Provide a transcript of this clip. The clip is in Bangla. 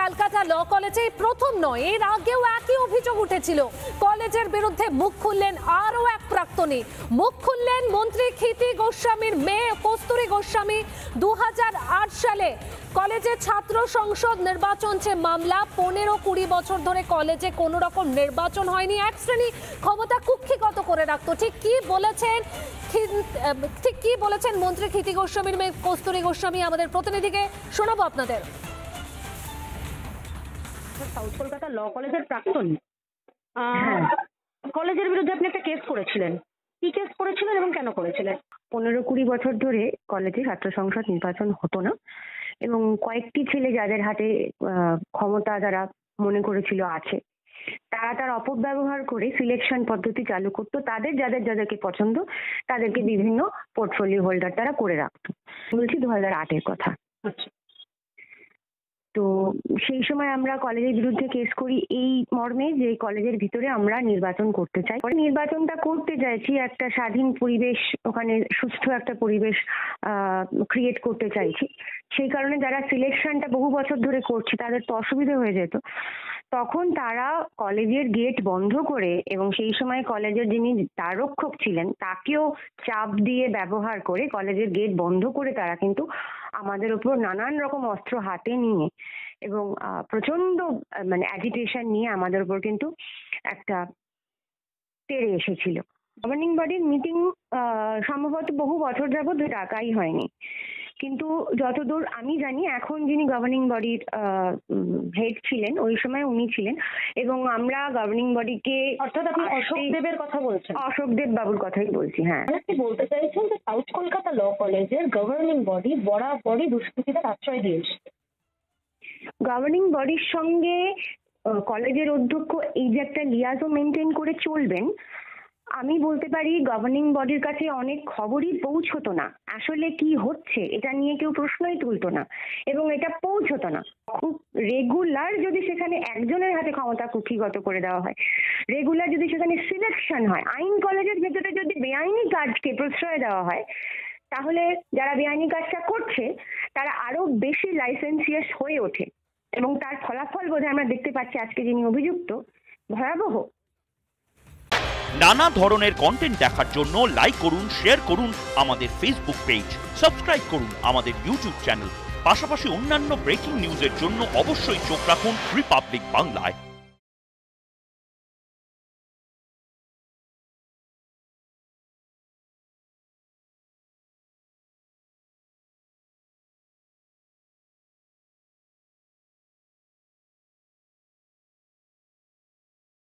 ক্যালকাটা ল কলেজে প্রথম নয়, এর আগেও একই অভিযোগ উঠেছিল। কলেজের বিরুদ্ধে মুখ খুললেন আরও এক প্রাক্তনী। মুখ খুললেন মন্ত্রী ক্ষিতি গোস্বামীর মেয়ে কস্তুরী গোস্বামী। 2008 সালে কলেজে ছাত্র সংসদ নির্বাচন মামলা। 15-20 বছর ধরে কলেজে কোনো রকম নির্বাচন হয়নি। এক শ্রেণী ক্ষমতা কুক্ষিগত করে রাখতো। ঠিক কি বলেছেন মন্ত্রী ক্ষিতি গোস্বামীর মেয়ে কস্তুরী গোস্বামী? আমাদের প্রতিনিধিকে শোনাবো আপনাদের। সাউথ কলকাতা ল কলেজের প্রাক্তন কলেজের বিরুদ্ধে আপনি একটা কেস করেছিলেন। কি কেস করেছিলেন এবং কেন করেছিলেন? 15-20 বছর ধরে কলেজে ছাত্র সংসদ নির্বাচন হতো না এবং কয়েকটি ছেলে যাদের হাতে ক্ষমতা যারা মনে করেছিল আছে, তারা তার অপব্যবহার করে সিলেকশন পদ্ধতি চালু করতো। যাদেরকে পছন্দ তাদেরকে বিভিন্ন পোর্টফোলিও হোল্ডার তারা করে রাখতো। বলছি 2008-এর কথা। তো সেই সময় আমরা কলেজের বিরুদ্ধে কেস করি এই মর্মে যে কলেজের ভিতরে আমরা নির্বাচন করতে চাই। নির্বাচনটা করতে চাইছি একটা স্বাধীন পরিবেশ, ওখানে সুস্থ একটা পরিবেশ ক্রিয়েট করতে চাইছি। সেই কারণে যারা সিলেকশনটা বহু বছর ধরে করছে তাদের তো অসুবিধা হয়ে যেত। তখন তারা কলেজের গেট বন্ধ করে এবং সেই সময় কলেজের যিনি দ্বাররক্ষক ছিলেন তাকেও চাপ দিয়ে ব্যবহার করে কলেজের গেট বন্ধ করে তারা কিন্তু আমাদের উপর নানান রকম অস্ত্র হাতে নিয়ে এবং প্রচন্ড অ্যাজিটেশন নিয়ে আমাদের উপর কিন্তু একটা তেড়ে এসেছিল। গভর্নিং বডির মিটিং সম্ভবত বহু বছর যাবত ডাকাই হয়নি, কিন্তু যতদূর আমি জানি এখন যিনি গভর্নিং বডির হেড ছিলেন ওই সময় উনি ছিলেন এবং আমরা গভর্নিং বডিকে, অর্থাৎ আপনি অশোক দেবের কথা বলছেন? অশোক দেব বাবুর কথাই বলছি। হ্যাঁ, আপনি বলতে চাইছেন যে সাউথ কলকাতা ল কলেজের গভর্নিং বডি বরাবরই দুষ্কৃতীদের আশ্রয় দিয়েছে। গভর্নিং বডির সঙ্গে কলেজের অধ্যক্ষ এই যে একটা লিয়াজো মেনটেন করে চলবেন, আমি বলতে পারি গভর্নিং বডির কাছে অনেক খবরই পৌঁছতো না। আসলে কি হচ্ছে এটা নিয়ে কেউ প্রশ্নই তুলতো না এবং এটা পৌঁছতো না। খুব রেগুলার যদি সেখানে একজনের হাতে ক্ষমতা কুক্ষিগত করে দেওয়া হয়, রেগুলার যদি সেখানে সিলেকশন হয়, আইন কলেজের ভেতরে যদি বেআইনি কাজকে প্রশ্রয় দেওয়া হয়, তাহলে যারা বেআইনি কাজটা করছে তারা আরো বেশি লাইসেন্সিয়াস হয়ে ওঠে এবং তার ফলাফল বোধহয় আমরা দেখতে পাচ্ছি আজকে যিনি অভিযুক্ত, ভয়াবহ। নানা ধরনের কন্টেন্ট দেখার জন্য লাইক করুন, শেয়ার করুন আমাদের ফেসবুক পেজ, সাবস্ক্রাইব করুন আমাদের ইউটিউব চ্যানেল। পাশাপাশি অন্যান্য ব্রেকিং নিউজের জন্য অবশ্যই চোখ রাখুন রিপাবলিক বাংলায়।